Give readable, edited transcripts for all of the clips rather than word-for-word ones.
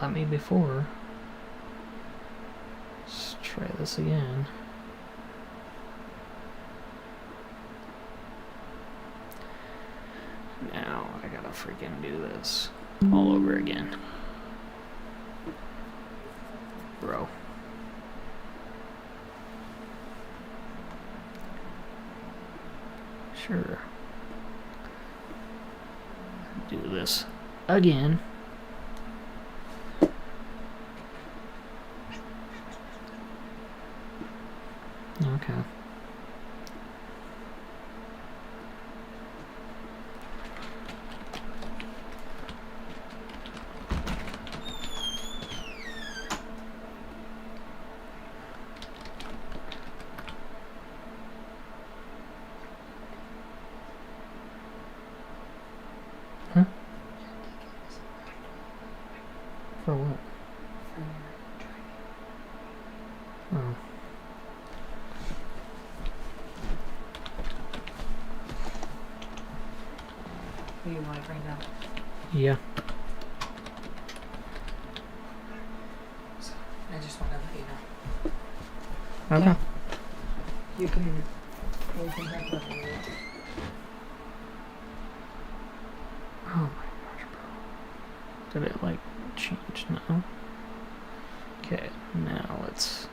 let me before. Let's try this again. Now I gotta freaking do this all over again. Bro. Sure. Do this again. Okay. Huh? For what? Oh. Who you want right now? Yeah. So, I just want to let you know. Okay. You can back up. Oh my gosh, bro. Did it like change now? Okay, now let's.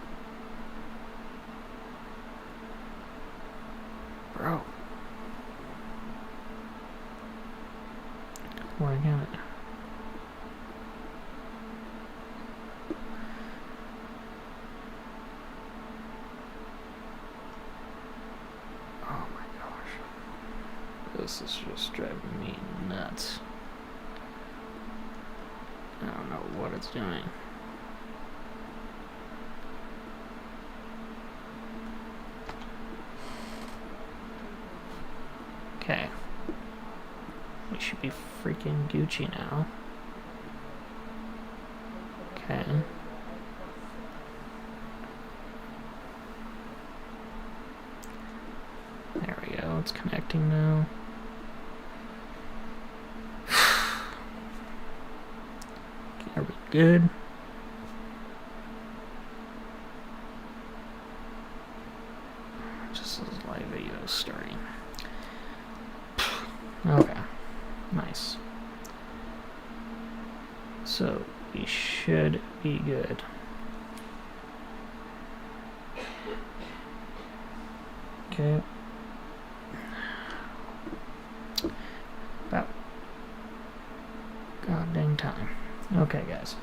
Bro. Why can't it? Oh my gosh. This is just driving me nuts. I don't know what it's doing. Okay. We should be freaking Gucci now. Okay. There we go. It's connecting now. Are we good? Just as live video is starting. Okay. Nice. So we should be good. Okay. About god dang time. Okay, guys.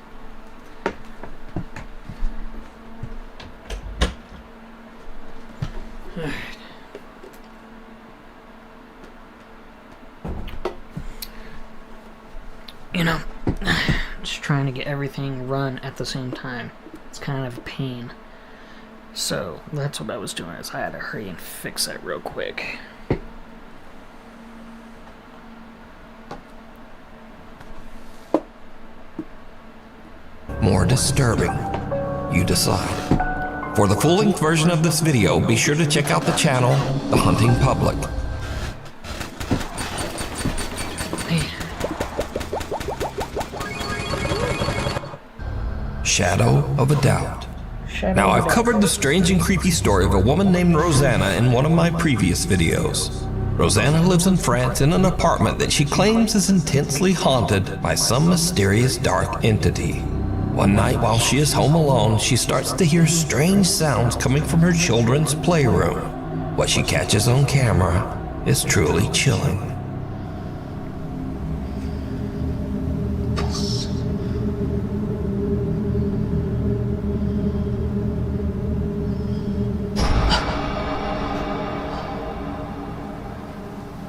Alright. You know, just trying to get everything run at the same time. It's kind of a pain. So that's what I was doing, is I had to hurry and fix that real quick. More disturbing. You decide. For the full-length version of this video, be sure to check out the channel, The Hunting Public. Shadow of a Doubt. Now, I've covered the strange and creepy story of a woman named Rosanna in one of my previous videos. Rosanna lives in France in an apartment that she claims is intensely haunted by some mysterious dark entity. One night while she is home alone, she starts to hear strange sounds coming from her children's playroom. What she catches on camera is truly chilling.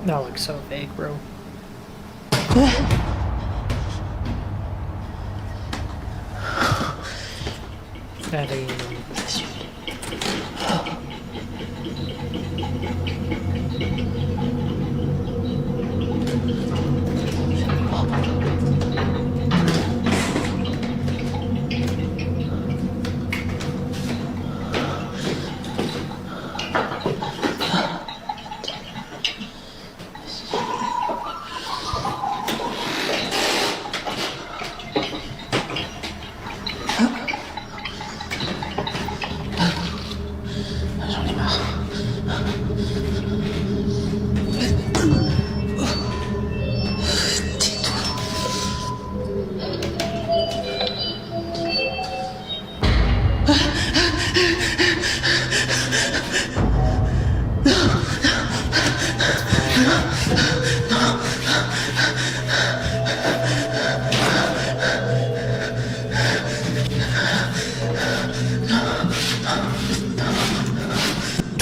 That looks so fake, bro. That is...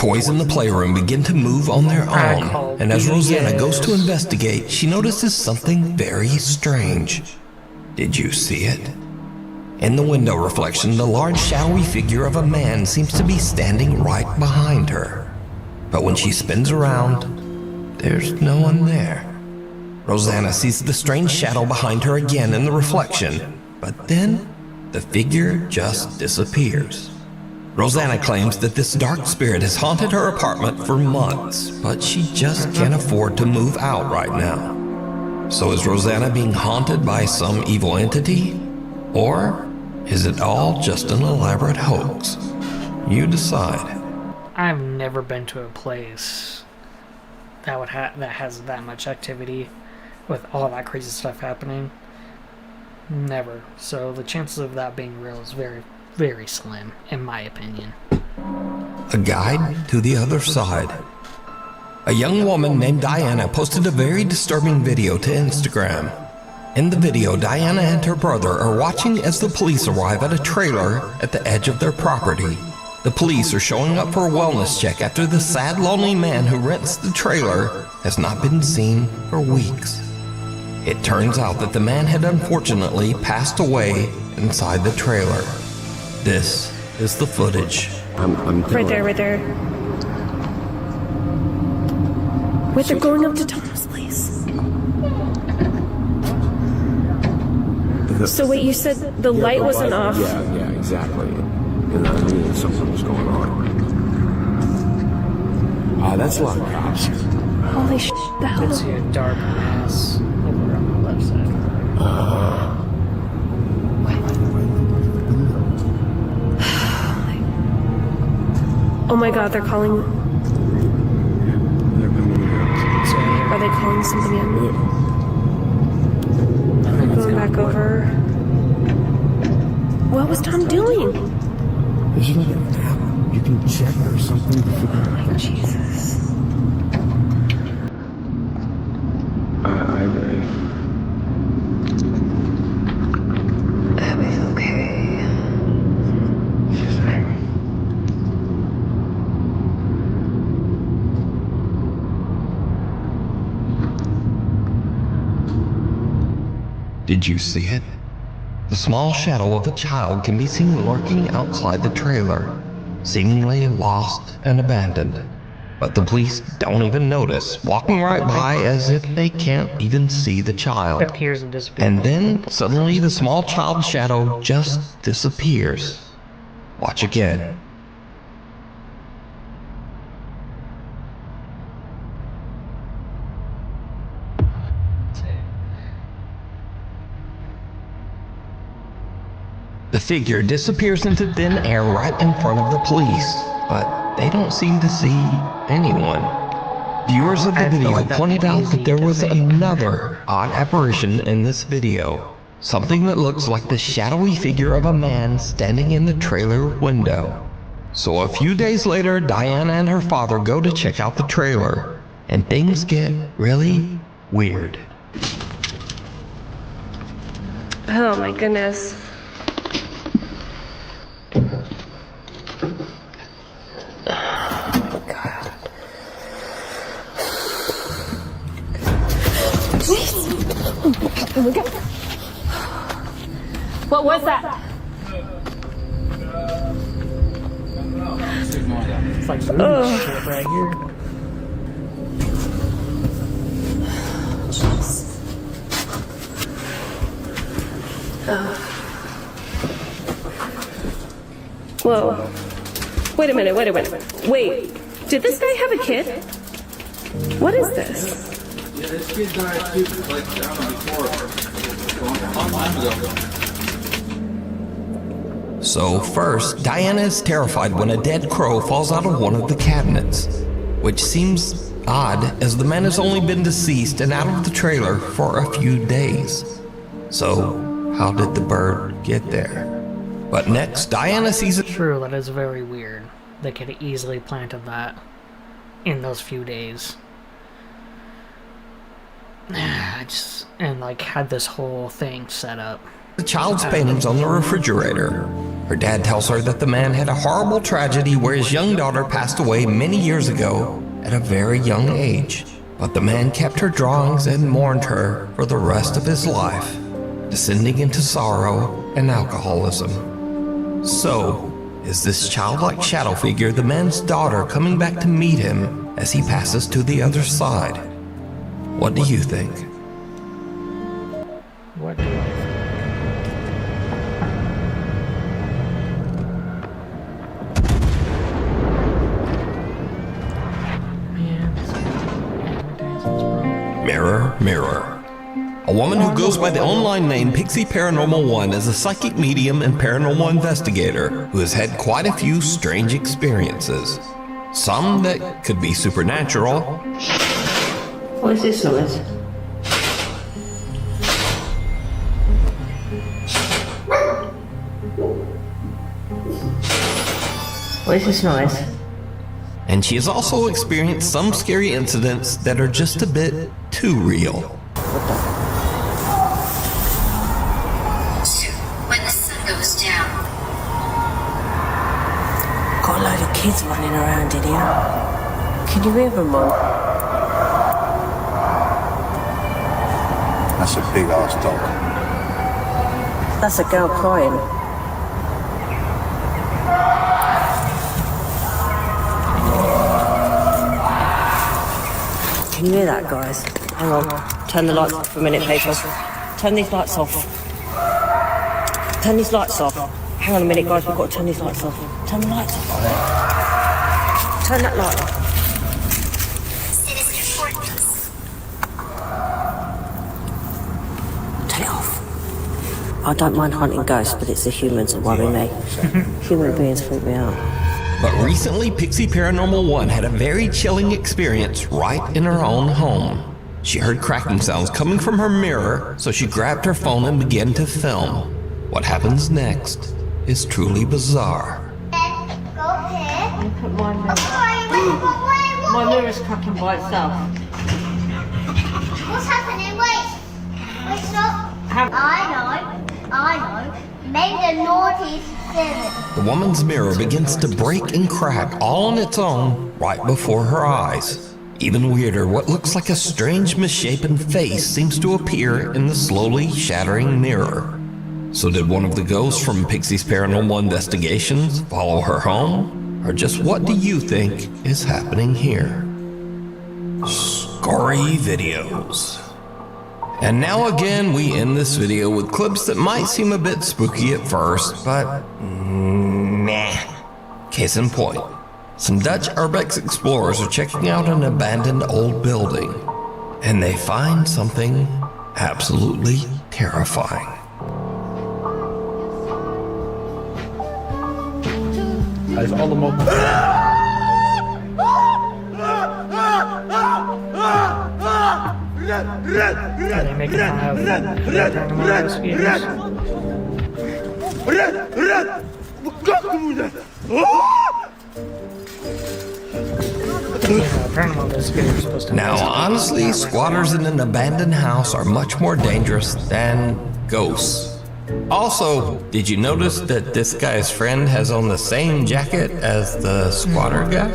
toys in the playroom begin to move on their own, and as Rosanna goes to investigate, she notices something very strange. Did you see it? In the window reflection, the large shadowy figure of a man seems to be standing right behind her. But when she spins around, there's no one there. Rosanna sees the strange shadow behind her again in the reflection, but then the figure just disappears. Rosanna claims that this dark spirit has haunted her apartment for months, but she just can't afford to move out right now. So is Rosanna being haunted by some evil entity? Or is it all just an elaborate hoax? You decide. I've never been to a place that has that much activity with all that crazy stuff happening. Never. So the chances of that being real is very, very slim, in my opinion. A guide to the other side. A young woman named Diana posted a very disturbing video to Instagram. In the video, Diana and her brother are watching as the police arrive at a trailer at the edge of their property. The police are showing up for a wellness check after the sad, lonely man who rents the trailer has not been seen for weeks. It turns out that the man had unfortunately passed away inside the trailer. This is the footage. Right there. Wait, they're going up to Tom's place. So wait, you said the light wasn't off? Yeah, exactly. And I knew something was going on. That's a lot of cops. Holy shit, the hell? I see a dark mass over on the left side. Oh my god, they're calling. They're coming here. Are they calling somebody in? Going back over. What was Tom doing? There's like an app you can check or something to figure out. Oh, Jesus. I agree. Abby's okay. She's angry. Did you see it? The small shadow of a child can be seen lurking outside the trailer, seemingly lost and abandoned. But the police don't even notice, walking right by as if they can't even see the child. Appears and disappears. And then, suddenly, the small child's shadow just disappears. Watch again. The figure disappears into thin air right in front of the police, but they don't seem to see anyone. Viewers of the video pointed out that there was another odd apparition in this video. Something that looks like the shadowy figure of a man standing in the trailer window. So a few days later, Diana and her father go to check out the trailer, and things get really weird. Oh my goodness. Oh my God. What was that? It's like movie shit right here. Whoa. Wait a minute. Wait, did this guy have a kid? What is this? Yeah, this kid died too, like, I don't know, before, a long time ago. So first, Diana is terrified when a dead crow falls out of one of the cabinets, which seems odd as the man has only been deceased and out of the trailer for a few days. So how did the bird get there? But next, Diana sees it. True, that is very weird. They could have easily planted that in those few days. The child's paintings on the refrigerator. Her dad tells her that the man had a horrible tragedy where his young daughter passed away many years ago at a very young age. But the man kept her drawings and mourned her for the rest of his life, descending into sorrow and alcoholism. So, is this childlike shadow figure the man's daughter coming back to meet him as he passes to the other side? What do you think? What do I think? Mirror, mirror. A woman who goes by the online name Pixie Paranormal 1 is a psychic medium and paranormal investigator who has had quite a few strange experiences. Some that could be supernatural. What is this noise? What is this noise? And she has also experienced some scary incidents that are just a bit too real. When the sun goes down. Got a load of kids running around in here. Can you hear them, Mum? That's a big ass dog. That's a girl crying. Can you hear that, guys? Hang on. Turn the lights off for a minute, people. Turn these lights off. Turn these lights off. Hang on a minute, guys. We've got to turn these lights off. Turn the lights off. Turn that light off. Sinister portals. Turn it off. I don't mind hunting ghosts, but it's the humans that worry me. Human beings freak me out. But recently, Pixie Paranormal 1 had a very chilling experience right in her own home. She heard cracking sounds coming from her mirror, so she grabbed her phone and began to film. What happens next is truly bizarre. Go here. Look at my mirror. Wait. My mirror's cracking by itself. What's happening? Wait, stop. I know. Make the naughty seven. The woman's mirror begins to break and crack all on its own right before her eyes. Even weirder, what looks like a strange misshapen face seems to appear in the slowly shattering mirror. So did one of the ghosts from Pixie's Paranormal Investigations follow her home? Or just what do you think is happening here? Scory videos. And now again, we end this video with clips that might seem a bit spooky at first, but meh. Case in point, some Dutch urbex explorers are checking out an abandoned old building, and they find something absolutely terrifying. Hij heeft allemaal... Are they making fun of paranormal investigators? Paranormal investigators are supposed to Now, honestly, squatters in an abandoned house are much more dangerous than ghosts. Also, did you notice that this guy's friend has on the same jacket as the squatter guy?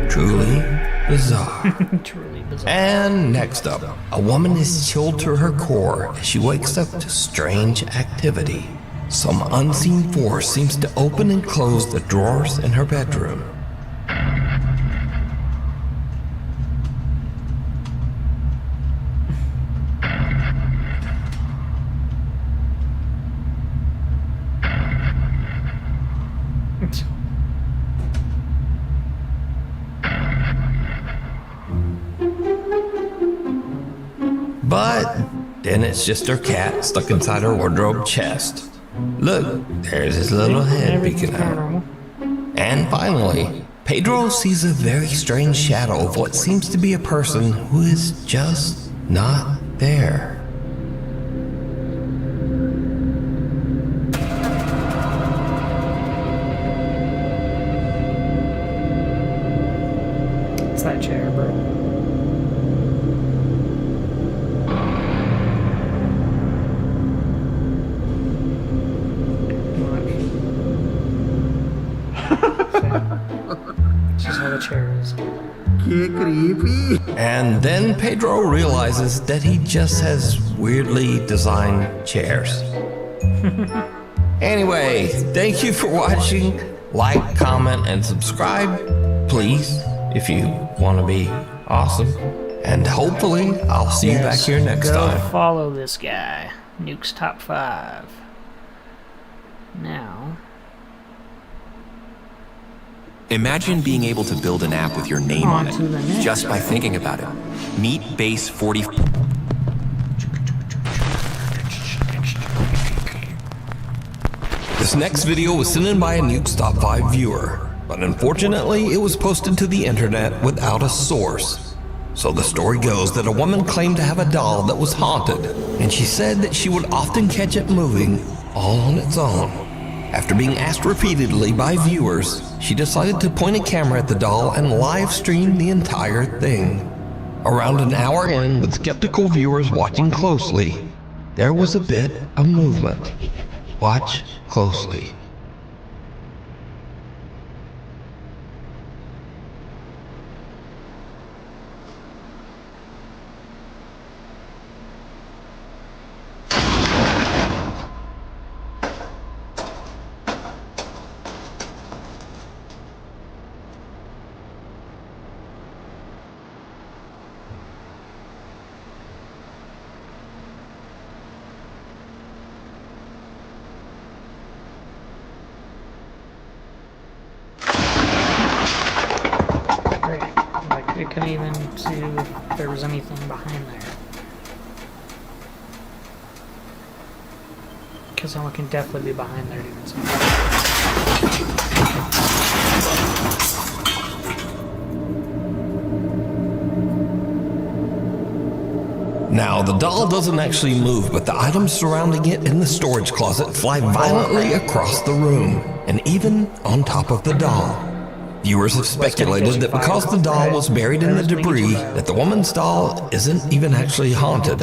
Truly bizarre. truly bizarre. And next up, a woman is chilled to her core as she wakes up to strange activity. Some unseen force seems to open and close the drawers in her bedroom. But then it's just her cat stuck inside her wardrobe chest. Look, there's his little head peeking out. Paranormal. And finally, Pedro sees a very strange shadow of what seems to be a person who is just not there. It's that chair, bro. chairs. Qué creepy. And then Pedro realizes that he just has weirdly designed chairs. Anyway, thank you for watching. Like, comment, and subscribe, please, if you want to be awesome. And hopefully, I'll see you back here next Go time. follow this guy. Nuke's Top 5. Now... Imagine being able to build an app with your name on On to the it, next. just by thinking about it. Meet Base 40. This next video was sent in by a Nuke's Top 5 viewer, but unfortunately it was posted to the internet without a source. So the story goes that a woman claimed to have a doll that was haunted, and she said that she would often catch it moving all on its own. After being asked repeatedly by viewers, she decided to point a camera at the doll and live stream the entire thing. Around an hour in, with skeptical viewers watching closely, there was a bit of movement. Watch closely. Great. Like, I couldn't even see if there was anything behind there. Because someone can definitely be behind there doing something. Now, the doll doesn't actually move, but the items surrounding it in the storage closet fly violently across the room, and even on top of the doll. Viewers have speculated that because the doll was buried in the debris, that the woman's doll isn't even actually haunted,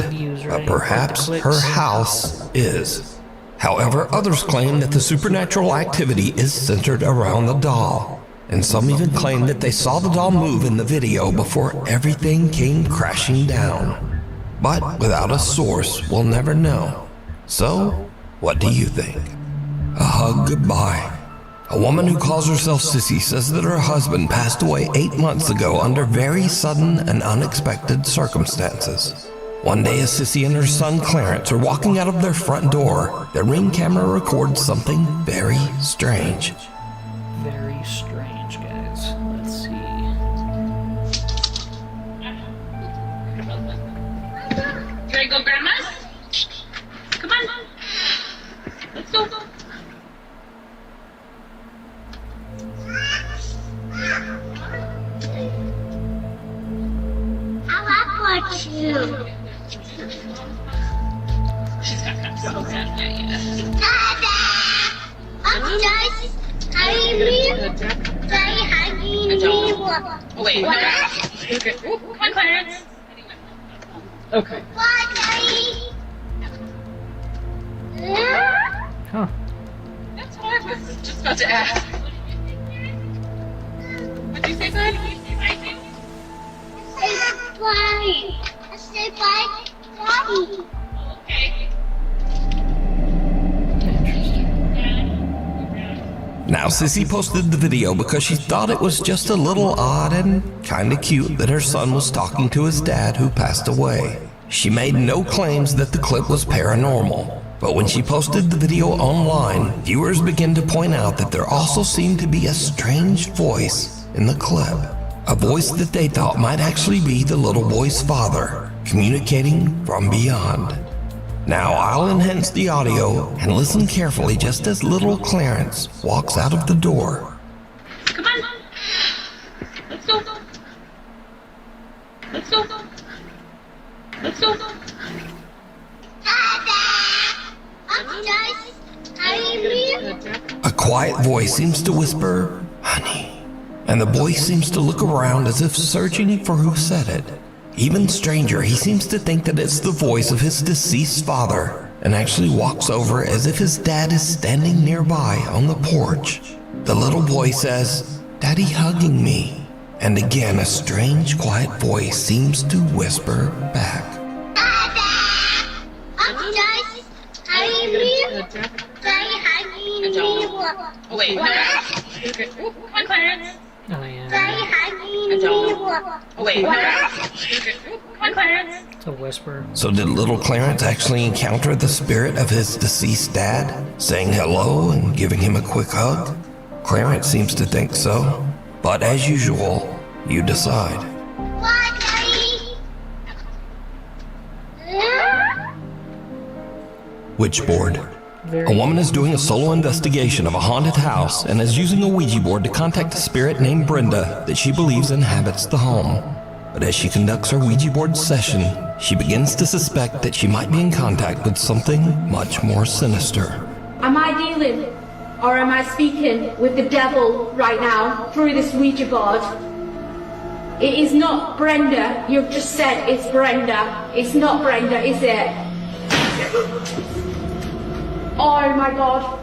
but perhaps her house is. However, others claim that the supernatural activity is centered around the doll, and some even claim that they saw the doll move in the video before everything came crashing down. But without a source, we'll never know. So, what do you think? A hug goodbye. A woman who calls herself Sissy says that her husband passed away 8 months ago under very sudden and unexpected circumstances. One day, as Sissy and her son Clarence are walking out of their front door, their Ring camera records something very strange. Very strange, guys. Let's see. You ready to go, Grandma's? Come on. Let's go. I want you. She's got that so sad. Yeah. I'm just hiding me. Daddy hiding me. Oh, wait. Okay. Ooh, come on, Clarence. Okay. Bye, Daddy. Huh. That's what I was just about to ask. What'd you say, bud? Say bye. Say bye, Daddy. Okay. Now, Sissy posted the video because she thought it was just a little odd and kinda cute that her son was talking to his dad who passed away. She made no claims that the clip was paranormal, but when she posted the video online, viewers began to point out that there also seemed to be a strange voice in the clip. A voice that they thought might actually be the little boy's father, communicating from beyond. Now I'll enhance the audio and listen carefully just as little Clarence walks out of the door. Come on. Let's go. Let's go. Let's go. I'm just hiding me. A quiet voice seems to whisper, "Honey," and the boy seems to look around as if searching for who said it. Even stranger, he seems to think that it's the voice of his deceased father, and actually walks over as if his dad is standing nearby on the porch. The little boy says, "Daddy hugging me." And again, a strange, quiet voice seems to whisper back. Oh, wait, no. Hi, Clarence. Oh, yeah. Oh, wait, no. Hi, Clarence. It's a whisper. So did little Clarence actually encounter the spirit of his deceased dad, saying hello and giving him a quick hug? Clarence seems to think so. But as usual, you decide. Witchboard. A woman is doing a solo investigation of a haunted house and is using a Ouija board to contact a spirit named Brenda that she believes inhabits the home. But as she conducts her Ouija board session, she begins to suspect that she might be in contact with something much more sinister. Am I dealing or am I speaking with the devil right now through this Ouija board? It is not Brenda. You've just said it's Brenda. It's not Brenda, is it? Oh my God.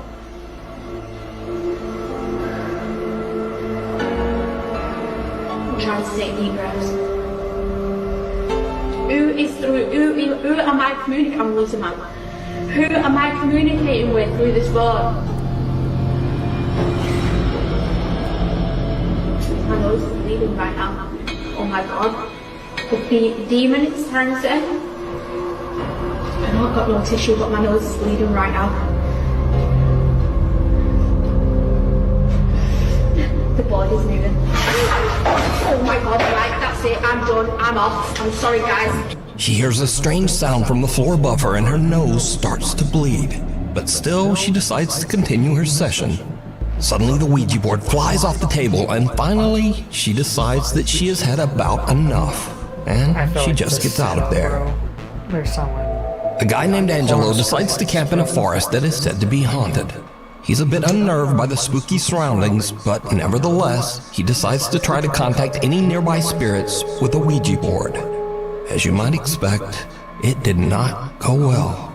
I'm trying to take deep breaths. Who am I communicating? I'm losing my mind. Who am I communicating with through this board? My nose is bleeding right now. Oh my God. The demon is trying to say. I know I've got no tissue, but my nose is bleeding right now. The board is moving. Oh my God, right, that's it, I'm done, I'm off. I'm sorry, guys. She hears a strange sound from the floor above her and her nose starts to bleed. But still, she decides to continue her session. Suddenly, the Ouija board flies off the table and finally, she decides that she has had about enough. And she just gets out of there. There's someone. A guy named Angelo decides to camp in a forest that is said to be haunted. He's a bit unnerved by the spooky surroundings, but nevertheless, he decides to try to contact any nearby spirits with a Ouija board. As you might expect, it did not go well.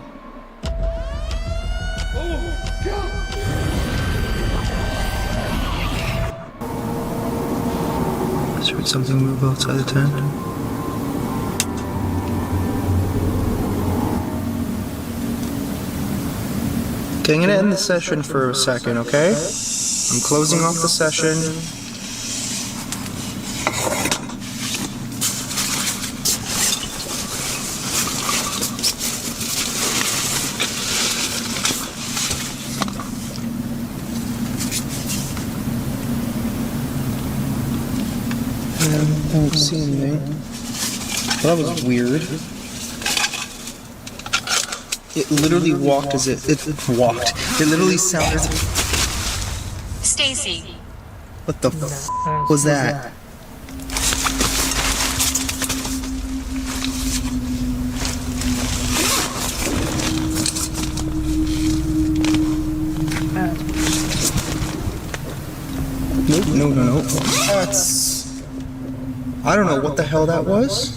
I heard something move outside the tent. Okay, I'm gonna end the session for a second, okay? I'm closing off the session. I don't see anything. That was weird. It literally walked as if it walked. It literally sounded. Stacy. What the f was that? Nope, no. That's. I don't know what the hell that was.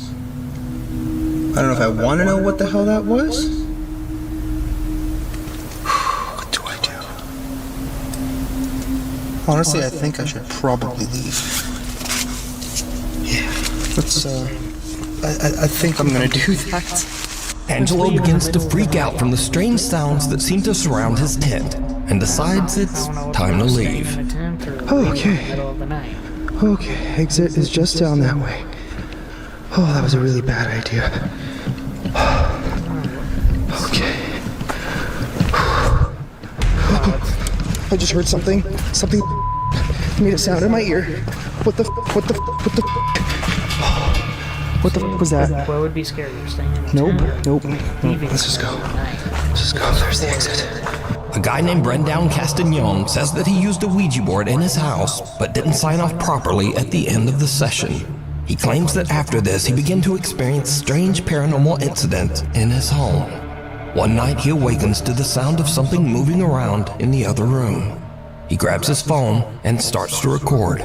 I don't know if I want to know what the hell that was. What do I do? Honestly, I think I should probably leave. Yeah, let's, I think I'm gonna do that. Angelo begins to freak out from the strange sounds that seem to surround his tent and decides it's time to leave. Okay. Okay, exit is just down that way. Oh, that was a really bad idea. Okay. I just heard something. Something made a sound in my ear. What the was that? What would be scarier, staying in the Nope. tent? Let's just go. Let's just go. There's the exit. A guy named Brendan Castagnon says that he used a Ouija board in his house, but didn't sign off properly at the end of the session. He claims that after this, he began to experience strange paranormal incidents in his home. One night, he awakens to the sound of something moving around in the other room. He grabs his phone and starts to record.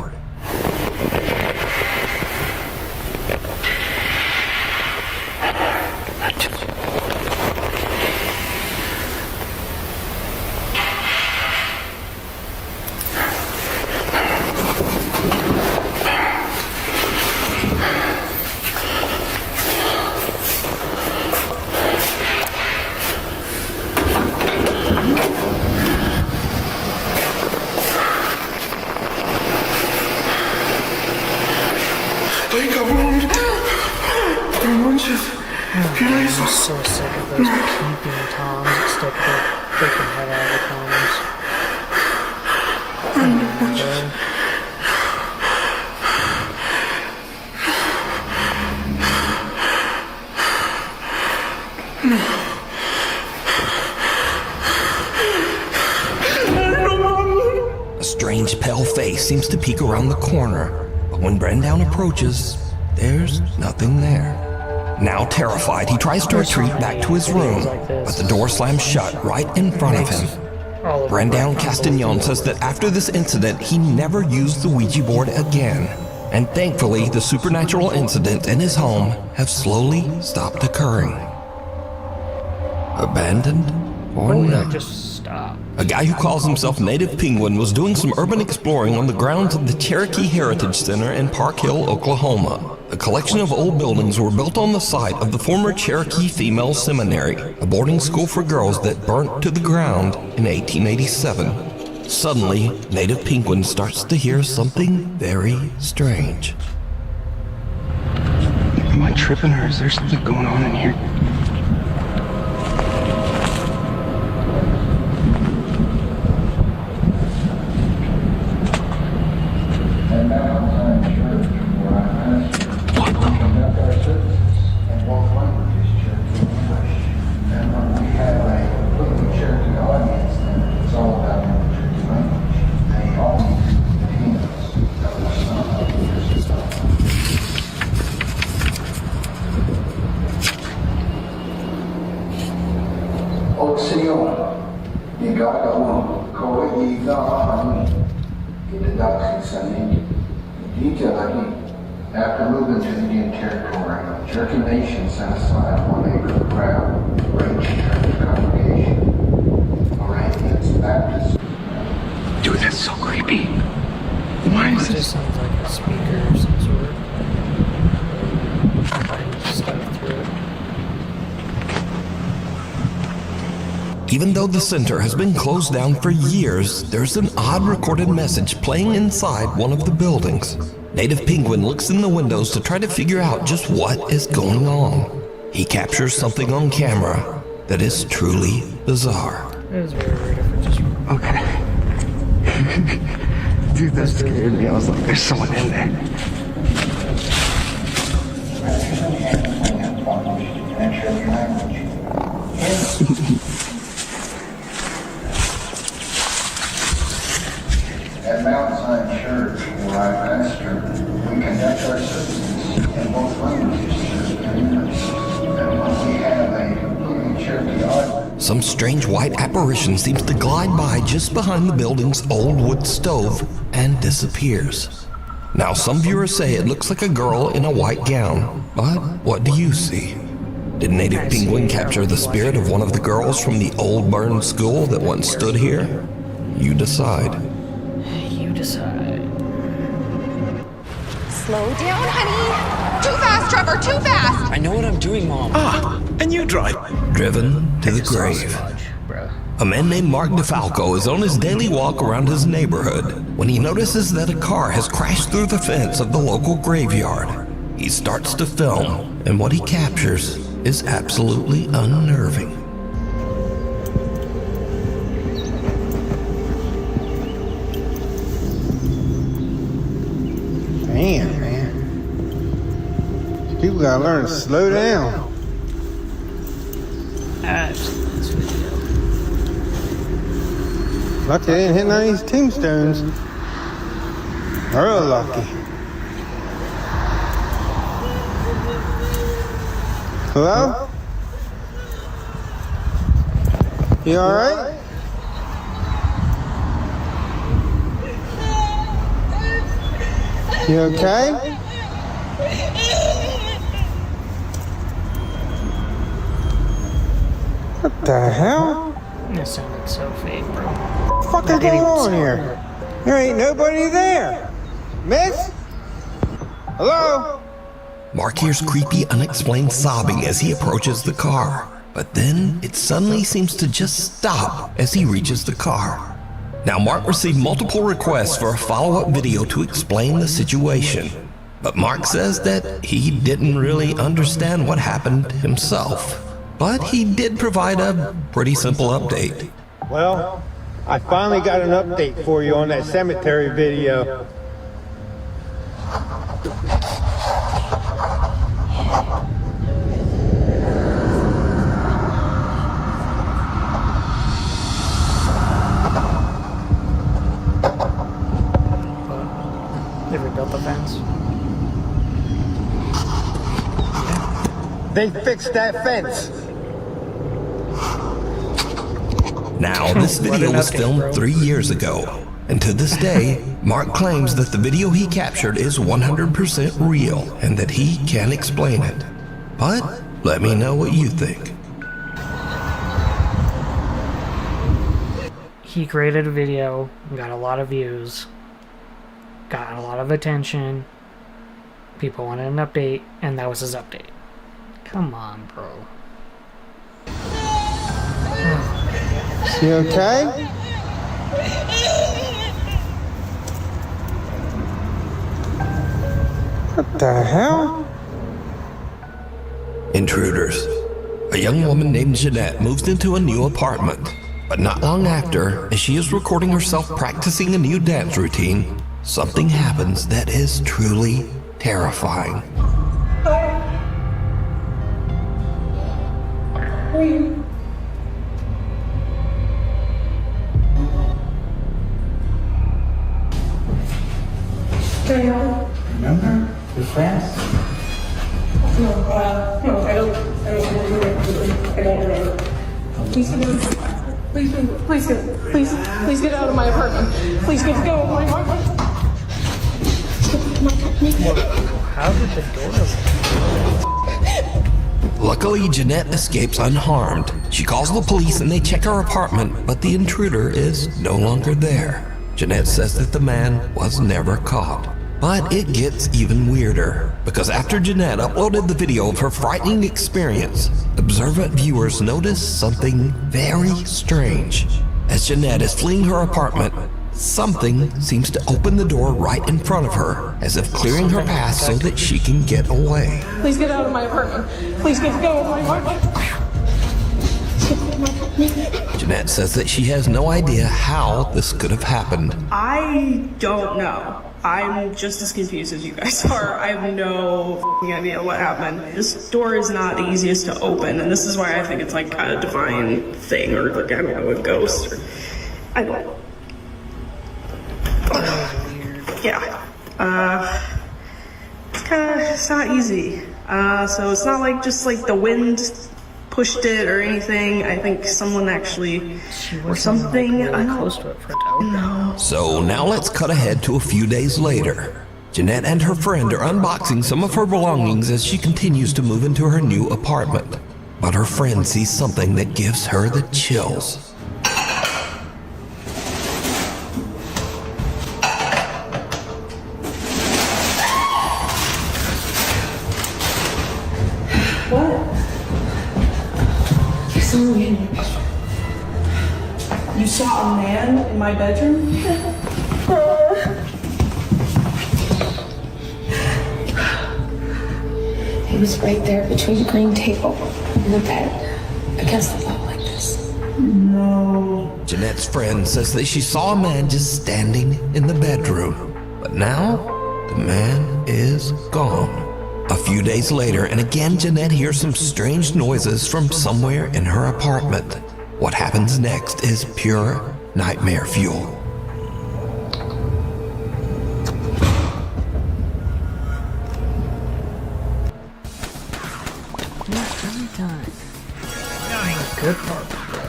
just so sick of those peeping toms that stick their freaking head out of the corners. A strange pale face seems to peek around the corner, but when Brendown approaches, there's nothing there. Now terrified, he tries to retreat back to his room, but the door slams shut right in front of him. Brendown Castagnon says that after this incident, he never used the Ouija board again. And thankfully, the supernatural incidents in his home have slowly stopped occurring. Abandoned or not? Just stop. A guy who calls himself Native Penguin was doing some urban exploring on the grounds of the Cherokee Heritage Center in Park Hill, Oklahoma. A collection of old buildings were built on the site of the former Cherokee Female Seminary, a boarding school for girls that burnt to the ground in 1887. Suddenly, Native Penguin starts to hear something very strange. Am I tripping or is there something going on in here? After moving to Indian Territory, Cherokee Nation set aside 1 acre of ground for a church congregation. Alright, it's Baptist. Dude, that's so creepy. Why is It this? sounds like a speaker of some sort. I stuck through it. Even though the center has been closed down for years, there's an odd recorded message playing inside one of the buildings. Native Penguin looks in the windows to try to figure out just what is going on. He captures something on camera that is truly bizarre. It is very weird if it just... Okay. Dude, that scared me. I was like, there's someone in there. At Mount Zion Church, where I pastor, we conduct our services in both languages and when we have a completely Cherokee audience. Some strange white apparition seems to glide by just behind the building's old wood stove and disappears. Now, some viewers say it looks like a girl in a white gown, but what do you see? Did Native Penguin capture the spirit of one of the girls from the old burned school that once stood here? You decide. You decide. Slow down, honey. Too fast, Trevor, too fast. I know what I'm doing, Mom. And you drive. Driven to the grave. A man named Mark DeFalco is on his daily walk around his neighborhood when he notices that a car has crashed through the fence of the local graveyard. He starts to film, and what he captures is absolutely unnerving. Damn, man. People gotta learn to slow down. I've seen this video. Lucky they didn't hit none of these tombstones. Real lucky. Hello? You alright? You okay? What the hell? It sounded so fake, bro. What the fuck is going on here? There ain't nobody there. Miss? Hello? Mark hears creepy, unexplained sobbing as he approaches the car. But then it suddenly seems to just stop as he reaches the car. Now, Mark received multiple requests for a follow-up video to explain the situation. But Mark says that he didn't really understand what happened himself. but he did provide a pretty simple update. Well, I finally got an update for you on that cemetery video. They rebuilt the fence. They fixed that fence. Now, this video was filmed 3 years ago, and to this day, Mark claims that the video he captured is 100% real and that he can explain it. But let me know what you think. He created a video, got a lot of views, got a lot of attention, people wanted an update, and that was his update. Come on, bro. You okay? What the hell? Intruders. A young woman named Jeanette moves into a new apartment. But not long after, as she is recording herself practicing a new dance routine, something happens that is truly terrifying. Remember the fence? No, I don't remember. Please get out of my apartment. Please get out of my apartment. How did the door? Luckily, Jeanette escapes unharmed. She calls the police and they check her apartment, but the intruder is no longer there. Jeanette says that the man was never caught. But it gets even weirder, because after Jeanette uploaded the video of her frightening experience, observant viewers notice something very strange. As Jeanette is fleeing her apartment, something seems to open the door right in front of her, as if clearing her path so that she can get away. Please get out of my apartment. Please get out of my apartment. Jeanette says that she has no idea how this could have happened. I don't know. I'm just as confused as you guys are. I have no idea what happened. This door is not the easiest to open, and this is why I think it's like a divine thing, or like, I don't know, a ghost, or I don't know. Yeah. It's not easy. So it's not like just like the wind pushed it or anything. I think someone actually, or something. I don't know. So now let's cut ahead to a few days later. Jeanette and her friend are unboxing some of her belongings as she continues to move into her new apartment. But her friend sees something that gives her the chills. You saw a man in my bedroom? He was right there between the green table and the bed, against the wall like this. No. Jeanette's friend says that she saw a man just standing in the bedroom. But now, the man is gone. A few days later, and again Jeanette hears some strange noises from somewhere in her apartment. What happens next is pure nightmare fuel. Every time. Good part, bro.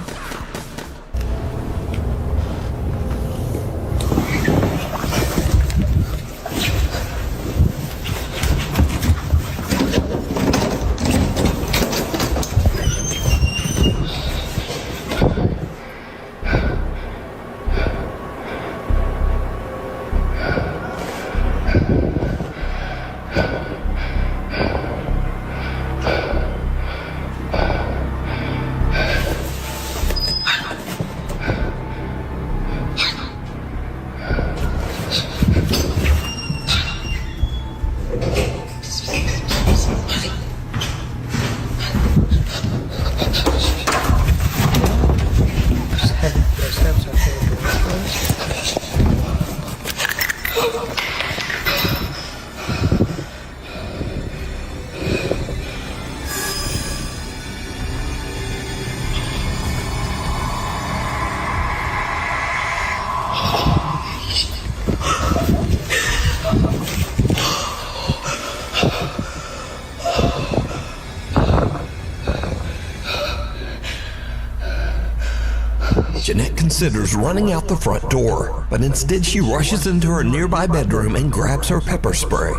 Jeanette considers running out the front door, but instead she rushes into her nearby bedroom and grabs her pepper spray.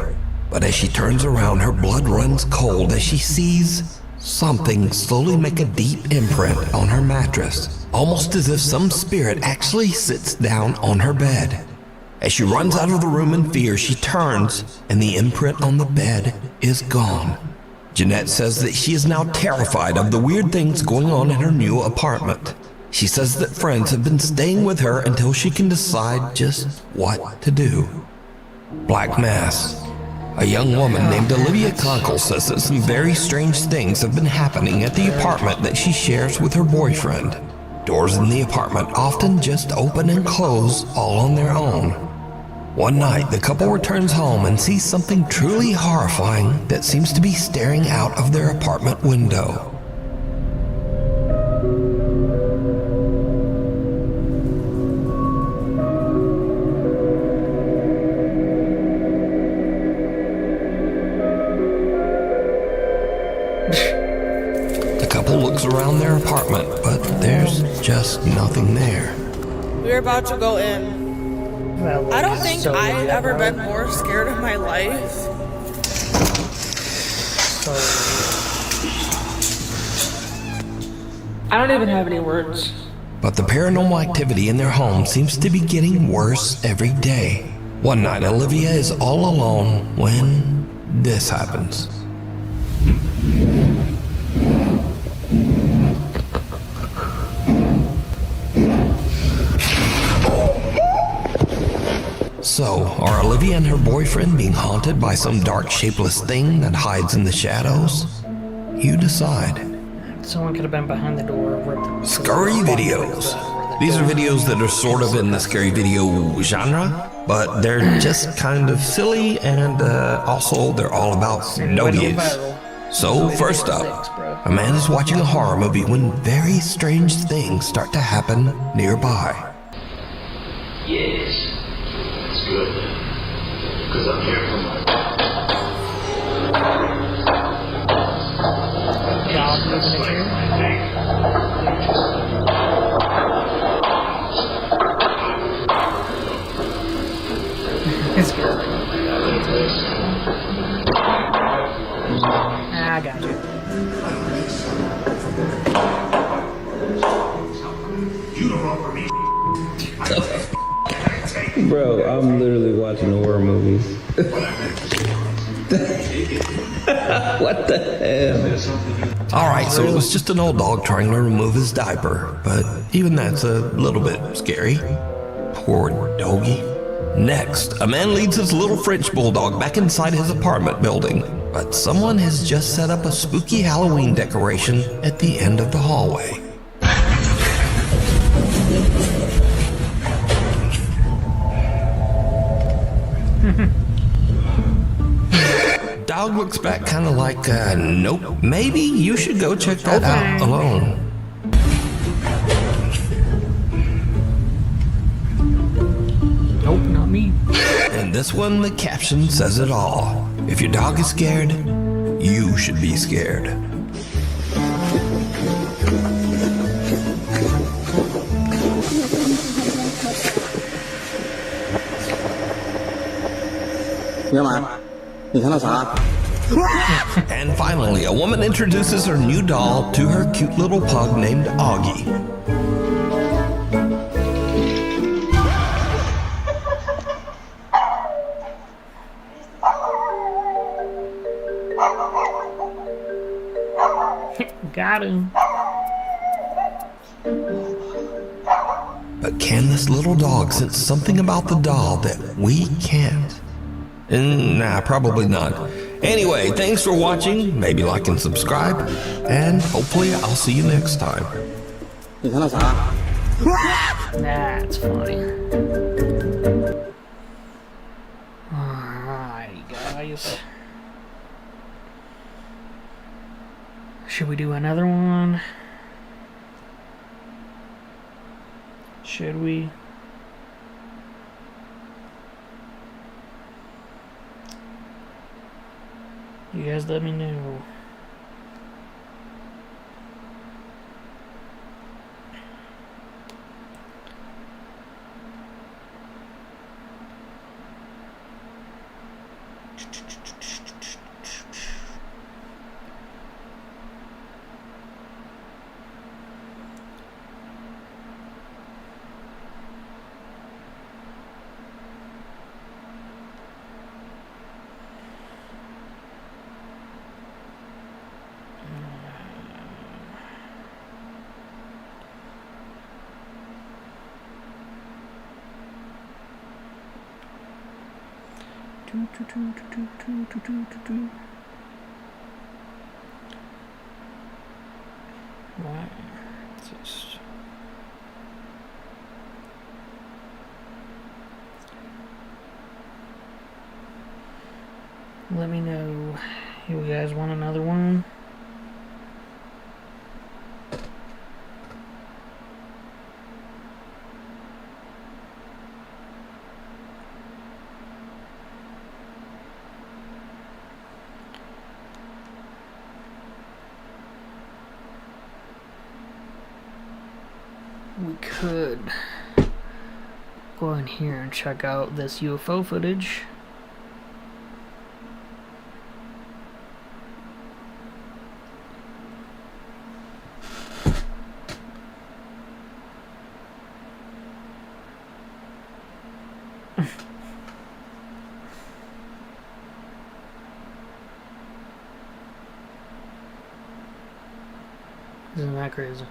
But as she turns around, her blood runs cold as she sees something slowly make a deep imprint on her mattress, almost as if some spirit actually sits down on her bed. As she runs out of the room in fear, she turns, and the imprint on the bed is gone. Jeanette says that she is now terrified of the weird things going on in her new apartment. She says that friends have been staying with her until she can decide just what to do. Black Mass. A young woman named Olivia Conkle says that some very strange things have been happening at the apartment that she shares with her boyfriend. Doors in the apartment often just open and close all on their own. One night, the couple returns home and sees something truly horrifying that seems to be staring out of their apartment window. The couple looks around their apartment, but there's just nothing there. We're about to go in. I don't think I've ever been more scared in my life. I don't even have any words. But the paranormal activity in their home seems to be getting worse every day. One night, Olivia is all alone when this happens. So, are Olivia and her boyfriend being haunted by some dark, shapeless thing that hides in the shadows? You decide. Someone could have been behind the door. Scary videos. These are videos that are sort of in the scary video genre, but they're just kind of silly, and also they're all about doggies. So, first up, a man is watching a horror movie when very strange things start to happen nearby. Yes, it's good, because I'm here for my... It's good. I got you. You don't offer me. Bro, I'm literally watching horror movies. What the hell? Alright, so it was just an old dog trying to remove his diaper, but even that's a little bit scary. Poor doggy. Next, a man leads his little French bulldog back inside his apartment building, but someone has just set up a spooky Halloween decoration at the end of the hallway. Dog looks back kind of like, nope, maybe you should go check that out alone. Nope, not me. And this one, the caption says it all. If your dog is scared, you should be scared. And finally, a woman introduces her new doll to her cute little pug named Augie. Got him. But can this little dog sense something about the doll that we can't? Nah, probably not. Anyway, thanks for watching. Maybe like and subscribe. And hopefully I'll see you next time. That's funny. Alright, guys. Should we do another one? Should we? You guys let me know. Why? Just... Let me know if you guys want another one. We could go in here and check out this UFO footage. Isn't that crazy?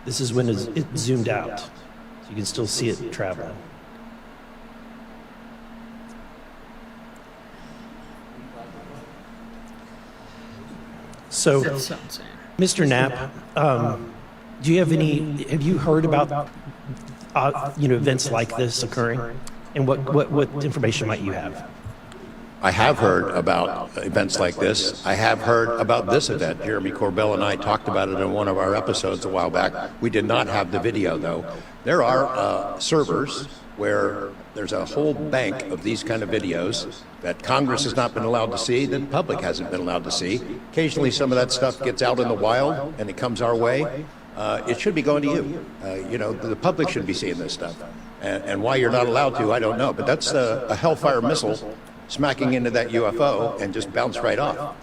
This is when it zoomed out, so you can still see it traveling. So, Mr. Knapp, do you have have you heard about, events like this occurring? And what information might you have? I have heard about events like this. I have heard about this event. Jeremy Corbell and I talked about it in one of our episodes a while back. We did not have the video, though. There are servers where there's a whole bank of these kind of videos that Congress has not been allowed to see, that the public hasn't been allowed to see. Occasionally, some of that stuff gets out in the wild, and it comes our way. It should be going to you. The public should be seeing this stuff. And why you're not allowed to, I don't know. But that's a Hellfire missile smacking into that UFO and just bounced right off.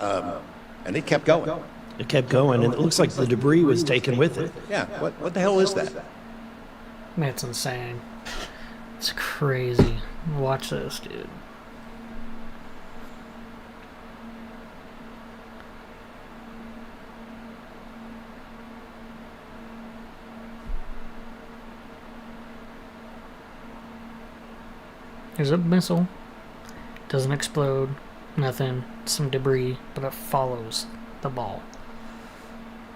And it kept going. It kept going, and it looks like the debris was taken with it. Yeah, what the hell is that? That's insane. It's crazy. Watch this, dude. There's a missile. Doesn't explode, nothing, some debris, but it follows the ball.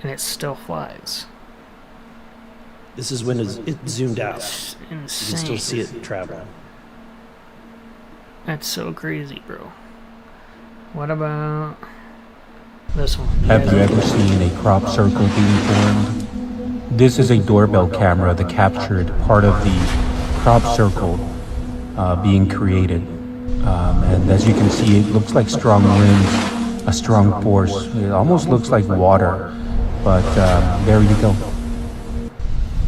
And it still flies. This is when it zoomed out. It's insane. You can still see it traveling. That's so crazy, bro. What about this one? Have you ever seen a crop circle being formed? This is a doorbell camera that captured part of the crop circle being created. And as you can see, it looks like strong winds, a strong force. It almost looks like water, but there you go.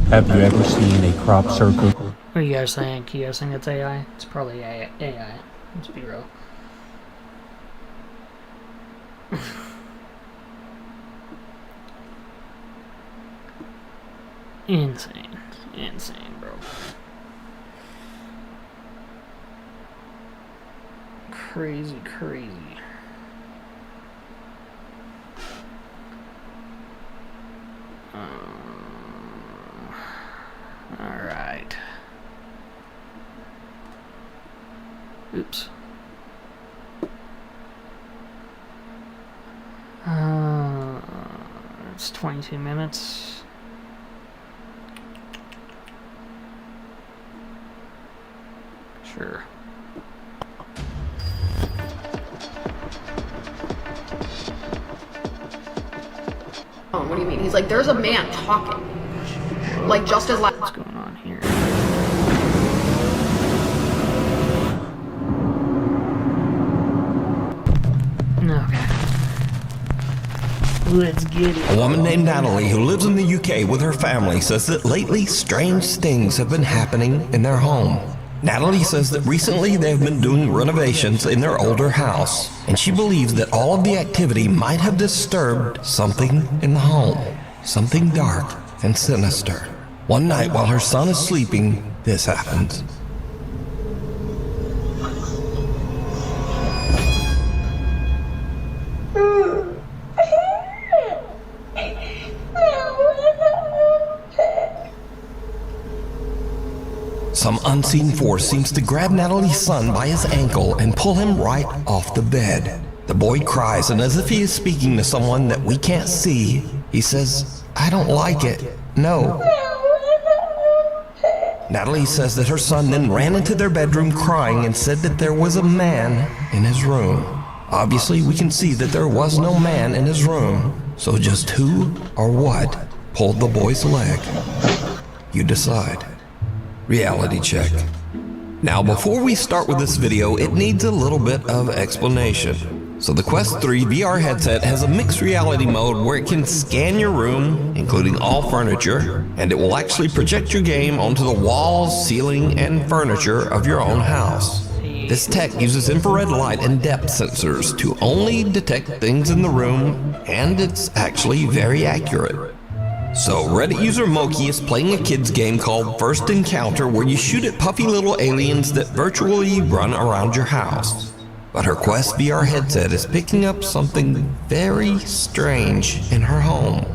Have you ever seen a crop circle? What do you guys think? You guys think it's AI? It's probably AI. Let's be real. Insane, bro. Crazy. Alright. Oops. It's 22 minutes. Sure. What do you mean? He's like, there's a man talking. Like, just as What's going on here? Okay. Let's get it. A woman named Natalie who lives in the UK with her family says that lately strange things have been happening in their home. Natalie says that recently they've been doing renovations in their older house, and she believes that all of the activity might have disturbed something in the home. Something dark and sinister. One night while her son is sleeping, this happens. some unseen force seems to grab Natalie's son by his ankle and pull him right off the bed. The boy cries, and as if he is speaking to someone that we can't see, he says, "I don't like it. No." Natalie says that her son then ran into their bedroom crying and said that there was a man in his room. Obviously, we can see that there was no man in his room. So just who or what pulled the boy's leg? You decide. Reality check. Now, before we start with this video, it needs a little bit of explanation. So the Quest 3 VR headset has a mixed reality mode where it can scan your room, including all furniture, and it will actually project your game onto the walls, ceiling, and furniture of your own house. This tech uses infrared light and depth sensors to only detect things in the room, and it's actually very accurate. So Reddit user Moki is playing a kid's game called First Encounter, where you shoot at puffy little aliens that virtually run around your house. But her Quest VR headset is picking up something very strange in her home.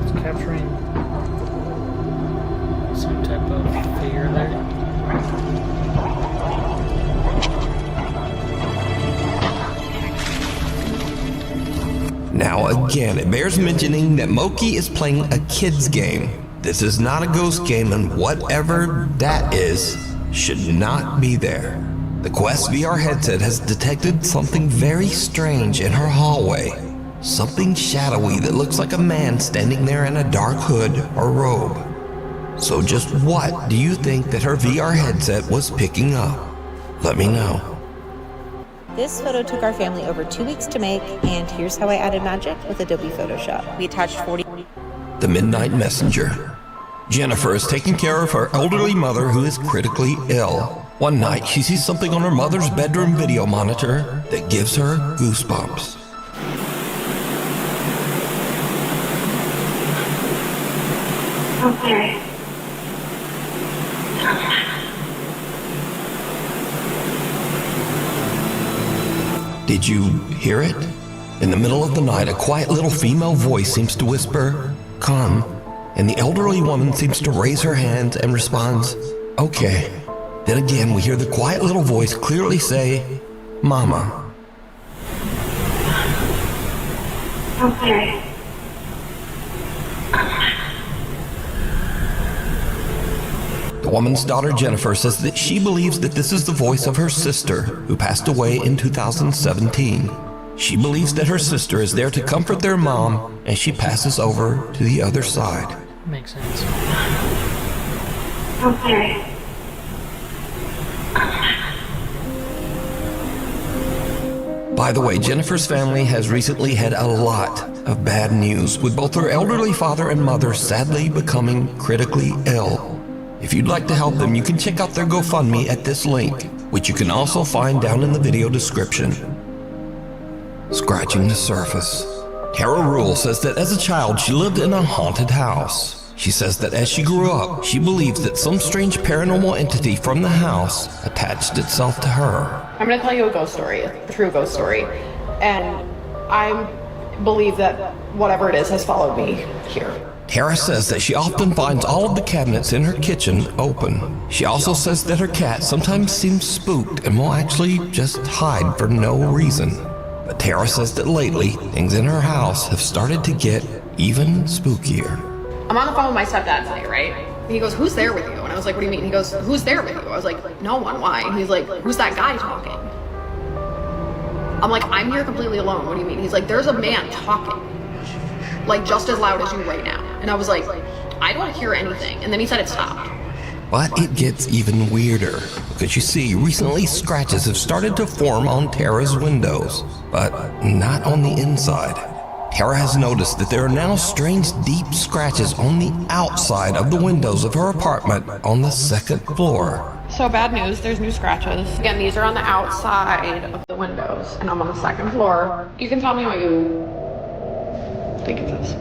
It's capturing some type of figure there. Now again, it bears mentioning that Moki is playing a kid's game. This is not a ghost game, and whatever that is should not be there. The Quest VR headset has detected something very strange in her hallway. Something shadowy that looks like a man standing there in a dark hood or robe. So just what do you think that her VR headset was picking up? Let me know. This photo took our family over 2 weeks to make, and here's how I added magic with Adobe Photoshop. We attached 40... The Midnight Messenger. Jennifer is taking care of her elderly mother who is critically ill. One night, she sees something on her mother's bedroom video monitor that gives her goosebumps. Okay. Did you hear it? In the middle of the night, a quiet little female voice seems to whisper, "Come," and the elderly woman seems to raise her hand and responds, "Okay." Then again, we hear the quiet little voice clearly say, "Mama." Okay. The woman's daughter Jennifer says that she believes that this is the voice of her sister who passed away in 2017. She believes that her sister is there to comfort their mom as she passes over to the other side. Makes sense. Okay. By the way, Jennifer's family has recently had a lot of bad news, with both her elderly father and mother sadly becoming critically ill. If you'd like to help them, you can check out their GoFundMe at this link, which you can also find down in the video description. Scratching the surface. Tara Rule says that as a child, she lived in a haunted house. She says that as she grew up, she believes that some strange paranormal entity from the house attached itself to her. I'm going to tell you a ghost story, a true ghost story. And I believe that whatever it is has followed me here. Tara says that she often finds all of the cabinets in her kitchen open. She also says that her cat sometimes seems spooked and will actually just hide for no reason. But Tara says that lately, things in her house have started to get even spookier. I'm on the phone with my stepdad today, right? And he goes, "Who's there with you?" And I was like, "What do you mean?" He goes, "Who's there with you?" I was like, "No one, why?" And he's like, "Who's that guy talking?" I'm like, "I'm here completely alone. What do you mean?" He's like, "There's a man talking, like just as loud as you right now." And I was like, "I don't hear anything." And then he said it stopped. But it gets even weirder, because you see, recently scratches have started to form on Tara's windows, but not on the inside. Tara has noticed that there are now strange deep scratches on the outside of the windows of her apartment on the second floor. So bad news, there's new scratches. Again, these are on the outside of the windows, and I'm on the second floor. You can tell me what you think it is.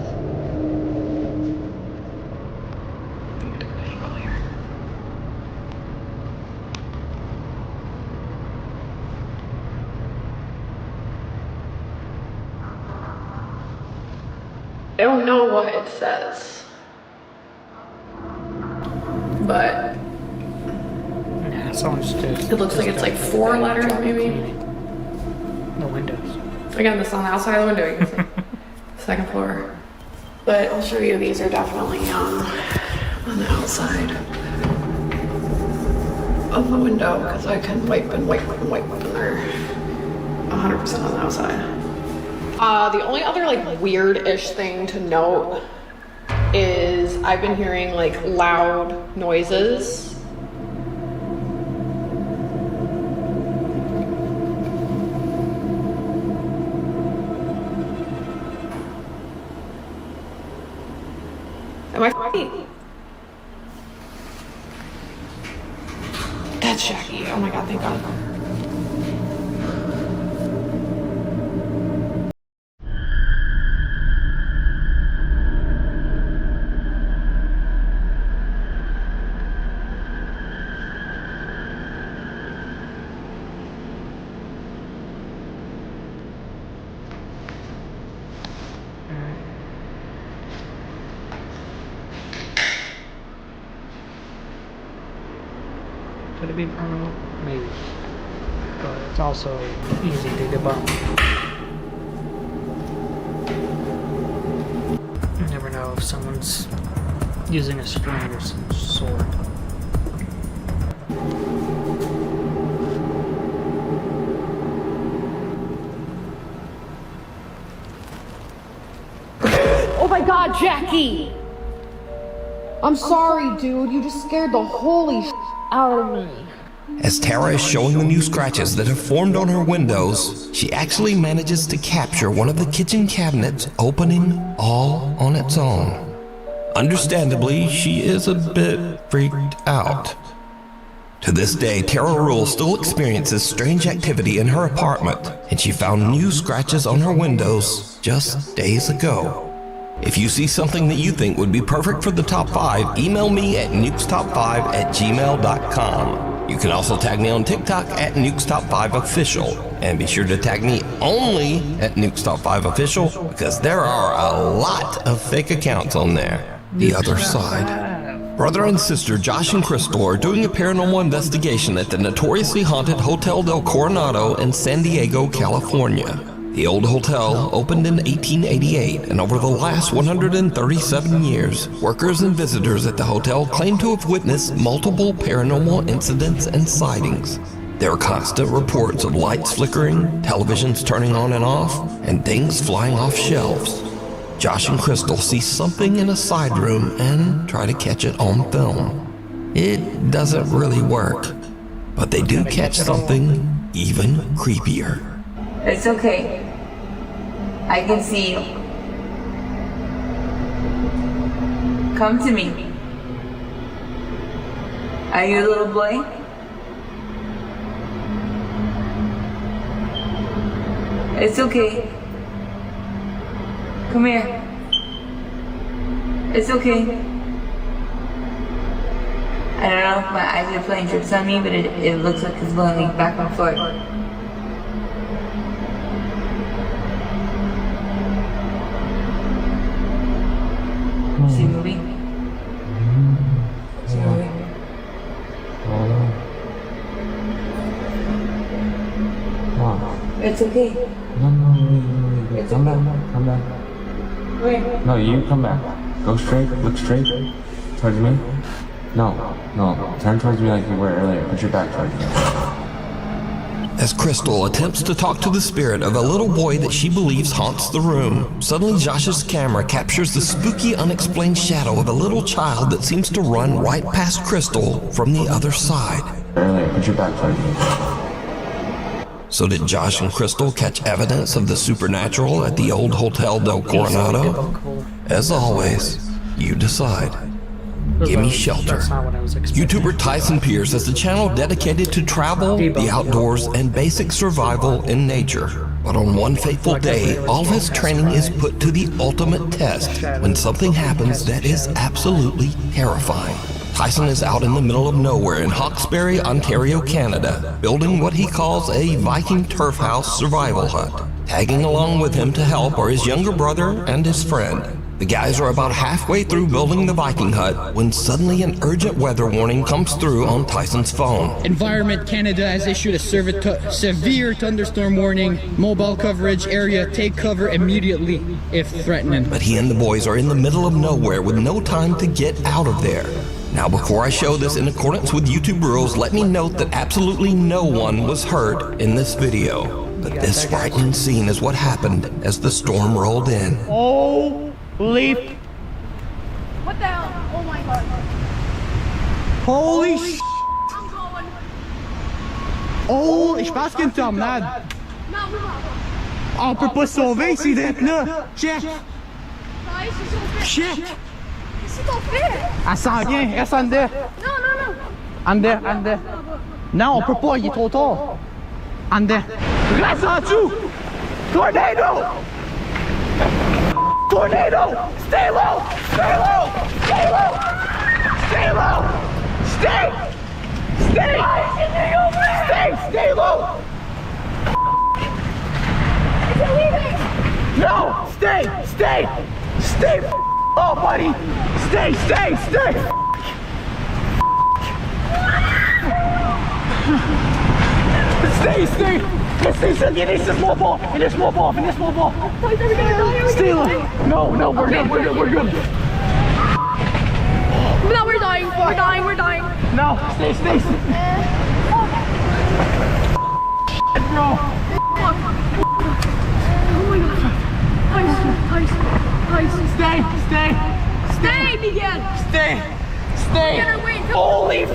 I don't know what it says. But yeah, someone's just. It looks like it's like 4 letters maybe. The windows. Again, this is on the outside of the window, you can see. Second floor. But I'll show you, these are definitely on the outside of the window because I can wipe and they're 100% on the outside. The only other like weird-ish thing to note is I've been hearing like loud noises. Am I f***ing? That's Jackie. Oh my god, thank god. Could it be paranormal? Maybe. But it's also easy to debunk. You never know if someone's using a string or some sort. Oh my god, Jackie! I'm sorry, dude. You just scared the holy shit out of me. As Tara is showing the new scratches that have formed on her windows, she actually manages to capture one of the kitchen cabinets opening all on its own. Understandably, she is a bit freaked out. To this day, Tara Rule still experiences strange activity in her apartment, and she found new scratches on her windows just days ago. If you see something that you think would be perfect for the top 5, email me at nukestop5@gmail.com. You can also tag me on TikTok at nukestop5official, and be sure to tag me only at nukestop5official because there are a lot of fake accounts on there. The other side. Brother and sister Josh and Crystal are doing a paranormal investigation at the notoriously haunted Hotel del Coronado in San Diego, California. The old hotel opened in 1888, and over the last 137 years, workers and visitors at the hotel claim to have witnessed multiple paranormal incidents and sightings. There are constant reports of lights flickering, televisions turning on and off, and things flying off shelves. Josh and Crystal see something in a side room and try to catch it on film. It doesn't really work, but they do catch something even creepier. It's okay. I can see you. Come to me. Are you a little boy? It's okay. Come here. It's okay. I don't know if my eyes are playing tricks on me, but it looks like it's going back and forth. Is he moving? Is he moving? It's okay. No, come back, come back. Where? No, you come back. Go straight, look straight towards me. No, turn towards me like you were earlier. Put your back towards me. As Crystal attempts to talk to the spirit of a little boy that she believes haunts the room, suddenly Josh's camera captures the spooky, unexplained shadow of a little child that seems to run right past Crystal from the other side. Earlier, put your back towards me. So did Josh and Crystal catch evidence of the supernatural at the old Hotel del Coronado? As always, you decide. Give me shelter. YouTuber Tyson Pierce has a channel dedicated to travel, the outdoors, and basic survival in nature. But on one fateful day, all of his training is put to the ultimate test when something happens that is absolutely terrifying. Tyson is out in the middle of nowhere in Hawkesbury, Ontario, Canada, building what he calls a Viking turf house survival hut. Tagging along with him to help are his younger brother and his friend. The guys are about halfway through building the Viking hut when suddenly an urgent weather warning comes through on Tyson's phone. Environment Canada has issued a severe thunderstorm warning. Mobile coverage area, take cover immediately if threatening. But he and the boys are in the middle of nowhere with no time to get out of there. Now, before I show this in accordance with YouTube rules, let me note that absolutely no one was hurt in this video. But this frightening scene is what happened as the storm rolled in. Holy What the hell? Oh my god. Holy sh**! Oh, je pense qu'il y a une tornade. On peut pas se sauver ici d'être là. Check! Check! Qu'est-ce qu'on fait? Elle s'en vient, reste en dedans. Non. En dedans. Non, on peut pas, il est trop tard. En dedans. Reste en dessous! Tornado! Tornado! Stay low! Stay low! Stay low! Stay low! Stay! Stay! Stay low! Is it leaving? No! Stay! Oh, buddy! Stay! Stay! It is a small ball! Stay low! No, we're good. No, we're dying. No, stay. Bro! Oh my god. Stay, Miguel. Stay! Miguel, wait. Holy f***!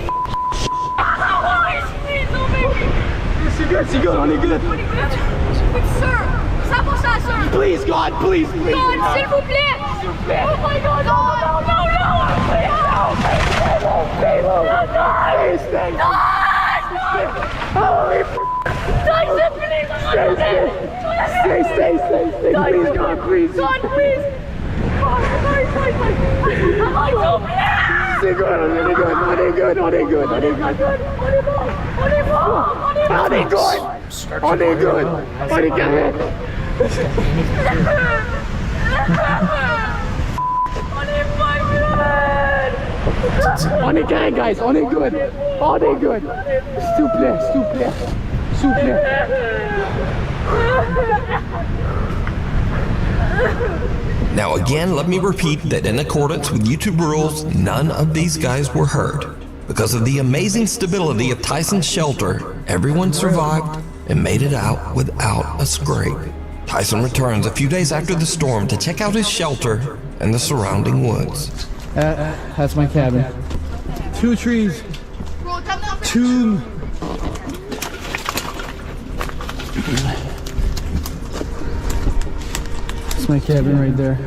Please, don't make me. C'est good, on est good. But sir, ça pour ça, sir. Please, God, please. God, s'il vous plaît. Oh my god, no. Stay low. Stay. Holy f***! Tyson, please. Stay. Please, God, please. God, please. C'est good, on est good. On est good, guys, on est good. S'il vous plaît. Now again, let me repeat that in accordance with YouTube rules, none of these guys were hurt. Because of the amazing stability of Tyson's shelter, everyone survived and made it out without a scrape. Tyson returns a few days after the storm to check out his shelter and the surrounding woods. That's my cabin. 2 trees. 2... That's my cabin right there.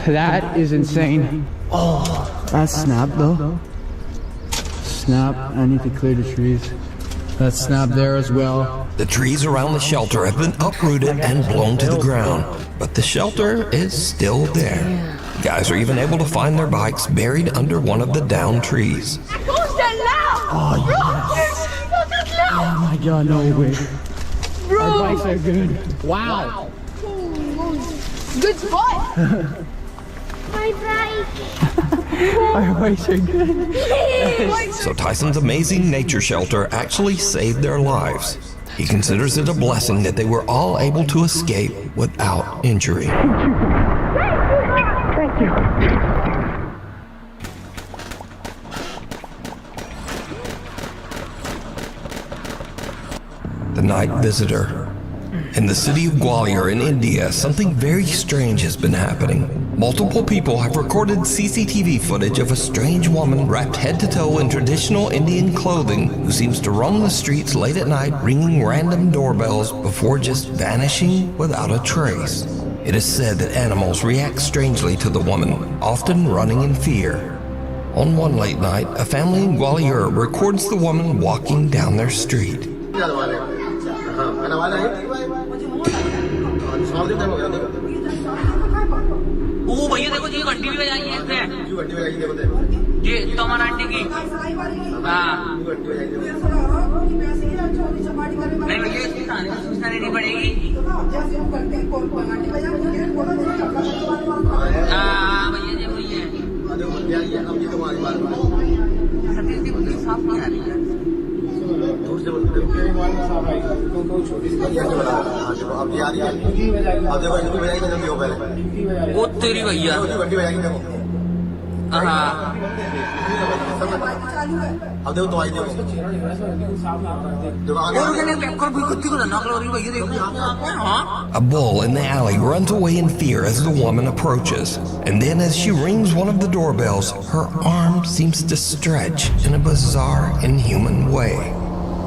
That is insane. Oh, that's snap though. Snap, I need to clear the trees. That's snap there as well. The trees around the shelter have been uprooted and blown to the ground, but the shelter is still there. Guys are even able to find their bikes buried under one of the downed trees. Oh, yes. Oh my god, no way. Our bikes are good. Wow. Good spot. My bike. Our bikes are good. So Tyson's amazing nature shelter actually saved their lives. He considers it a blessing that they were all able to escape without injury. Thank you. The Night Visitor. In the city of Gwalior in India, something very strange has been happening. Multiple people have recorded CCTV footage of a strange woman wrapped head to toe in traditional Indian clothing who seems to roam the streets late at night ringing random doorbells before just vanishing without a trace. It is said that animals react strangely to the woman, often running in fear. On one late night, a family in Gwalior records the woman walking down their street. भैया देखो जी घंटी भी बजाई है इसमें ये तमन aunty की हाँ नहीं भैया इसकी कहानी सूचना देनी पड़ेगी वो तेरी भैया हाँ अब देखो दवाई देखो A bull in the alley runs away in fear as the woman approaches, and then as she rings one of the doorbells, her arm seems to stretch in a bizarre, inhuman way.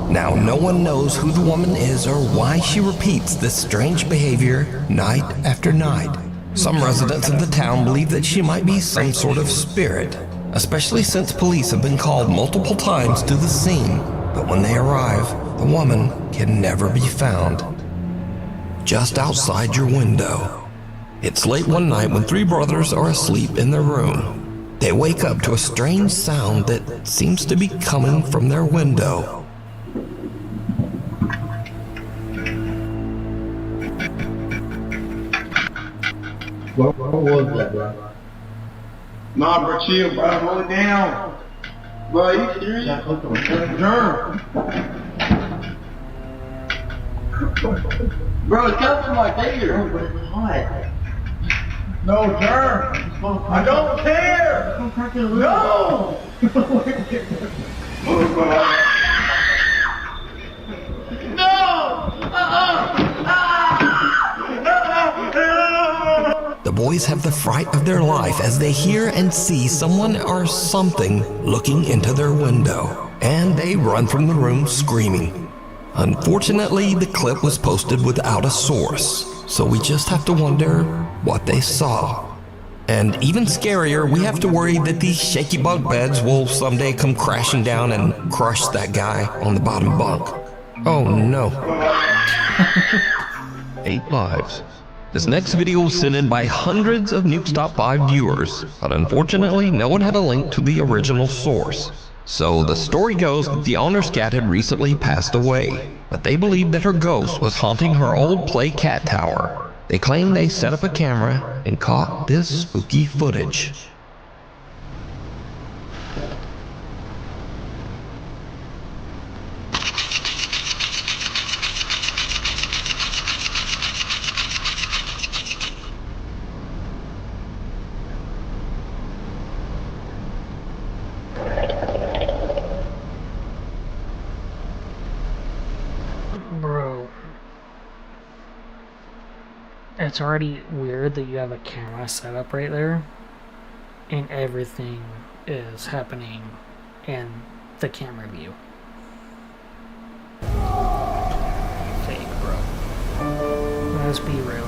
Now, no one knows who the woman is or why she repeats this strange behavior night after night. Some residents of the town believe that she might be some sort of spirit, especially since police have been called multiple times to the scene. But when they arrive, the woman can never be found. Just outside your window. It's late one night when three brothers are asleep in their room. They wake up to a strange sound that seems to be coming from their window. What was that, bro? Nah, bro, chill, bro. Hold it down. Bro, you serious? Germ. Bro, it's got some like there. But it's hot. No, germ. I don't care. No. The boys have the fright of their life as they hear and see someone or something looking into their window, and they run from the room screaming. Unfortunately, the clip was posted without a source, so we just have to wonder what they saw. And even scarier, we have to worry that these shaky bunk beds will someday come crashing down and crush that guy on the bottom bunk. Oh no. 8 lives. This next video was sent in by hundreds of Nukes Top 5 viewers, but unfortunately no one had a link to the original source. So the story goes that the owner's cat had recently passed away, but they believed that her ghost was haunting her old play cat tower. They claim they set up a camera and caught this spooky footage. Bro, it's already weird that you have a camera set up right there and everything is happening in the camera view. Fake, bro. Let's be real.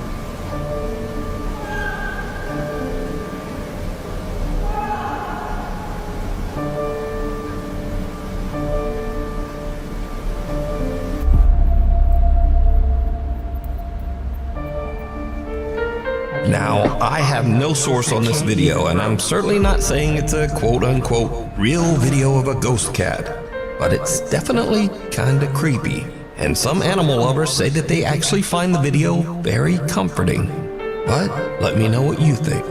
Now, I have no source on this video, and I'm certainly not saying it's a quote-unquote real video of a ghost cat, but it's definitely kinda creepy, and some animal lovers say that they actually find the video very comforting. But let me know what you think.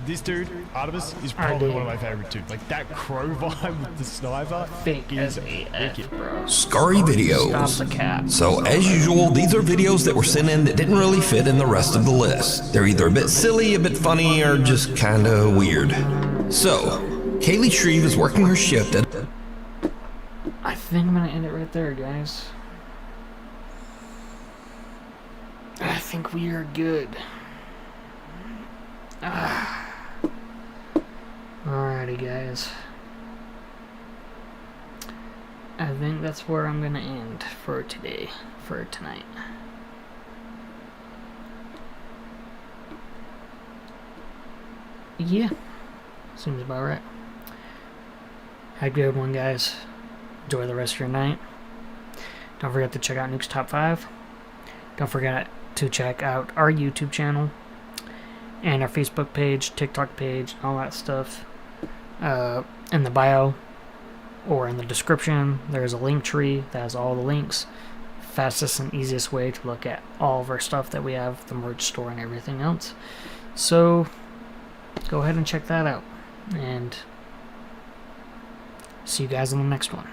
This dude, Artemis, is probably one of my favorite too. Like that crow vibe with the sniper. Fake as AF, bro. Scary videos. Stop the cat. So as usual, these are videos that were sent in that didn't really fit in the rest of the list. They're either a bit silly, a bit funny, or just kinda weird. So, Kaylee Shreve is working her shift at... I think I'm gonna end it right there, guys. I think we are good. Alrighty, guys. I think that's where I'm gonna end for today, for tonight. Yeah, seems about right. Have a good one, guys. Enjoy the rest of your night. Don't forget to check out Nukes Top 5. Don't forget to check out our YouTube channel and our Facebook page, TikTok page, all that stuff. In the bio or in the description, there's a link tree that has all the links. Fastest and easiest way to look at all of our stuff that we have, the merch store and everything else. So go ahead and check that out. And see you guys in the next one.